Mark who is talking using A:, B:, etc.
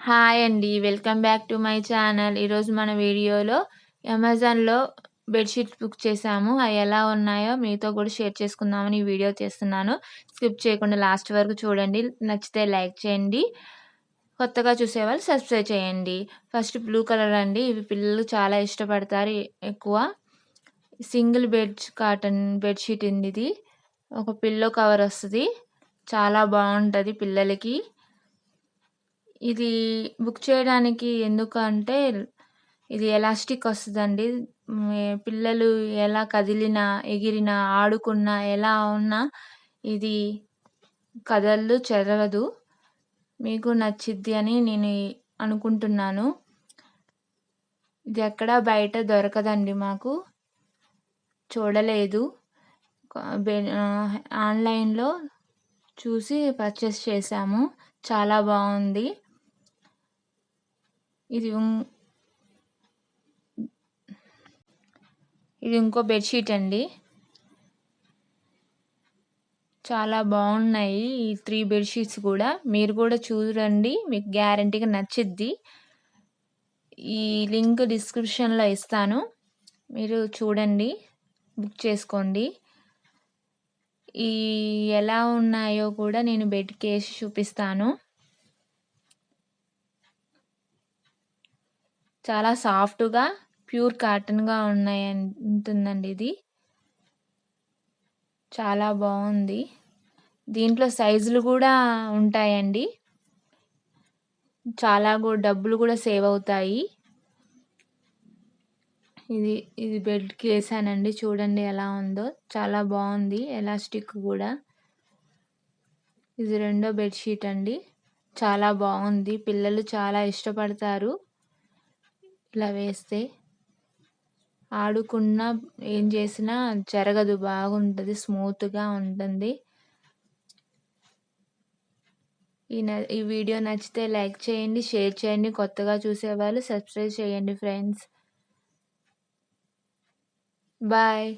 A: Hi అండి. Welcome back to my channel. ఈరోజు మన వీడియోలో అమెజాన్‌లో బెడ్‌షీట్స్ బుక్ చేశాము. అవి ఎలా ఉన్నాయో మీతో కూడా షేర్ చేసుకుందామని ఈ వీడియో చేస్తున్నాను. స్కిప్ చేయకుండా లాస్ట్ వరకు చూడండి. నచ్చితే లైక్ చేయండి. కొత్తగా చూసేవాళ్ళు సబ్స్క్రైబ్ చేయండి. ఫస్ట్ బ్లూ కలర్ అండి. ఇవి పిల్లలు చాలా ఇష్టపడతారు ఎక్కువ. సింగిల్ కాటన్ బెడ్‌షీట్ అండి ఇది. ఒక పిల్లో కవర్ వస్తది. చాలా బావుంటది పిల్లలకి. ఇది బుక్ చేయడానికి ఎందుకంటే, ఇది ఎలాస్టిక్ వస్తదండి. పిల్లలు ఎలా కదిలినా, ఎగిరినా, ఆడుకున్నా, ఎలా ఉన్నా ఇది కదలదు, చెరగదు. మీకు నచ్చిద్ది అని నేను అనుకుంటున్నాను. ఇది ఎక్కడ బయట దొరకదండి మాకు. చూడలేదు. ఆన్‌లైన్‌లో చూసి పర్చేస్ చేశాము. చాలా బావుంది. ఇది ఇంకో బెడ్‌షీట్ అండి. చాలా బావున్నాయి. ఈ 3 బెడ్‌షీట్స్ కూడా. మీరు కూడా చూడండి. మీకు గ్యారంటీగా నచ్చిద్ది. ఈ లింక్ డిస్క్రిప్షన్‌లో ఇస్తాను. మీరు చూడండి. బుక్ చేసుకోండి. ఈ ఎలా ఉన్నాయో కూడా నేను బెడ్‌కేసి చూపిస్తాను. చాలా సాఫ్ట్‌గా, ప్యూర్ కాటన్‌గా ఉంటుందండి ఇది. చాలా బావుంది. దీంట్లో సైజులు కూడా ఉంటాయండి. చాలా డబ్బులు కూడా సేవ్ అవుతాయి. ఇది బెడ్‌కేసానండి. చూడండి ఎలా ఉందో. చాలా బావుంది. ఎలాస్టిక్ కూడా. ఇది రెండో బెడ్‌షీట్ అండి. చాలా బావుంది. పిల్లలు చాలా ఇష్టపడతారు ఇలా వేస్తే. ఆడుకున్నా, ఏం చేసినా చెరగదు. బాగుంటది. స్మూత్‌గా ఉంటుంది. ఈ వీడియో నచ్చితే లైక్ చేయండి, షేర్ చేయండి. కొత్తగా చూసేవాళ్ళు సబ్స్క్రైబ్ చేయండి ఫ్రెండ్స్. బాయ్.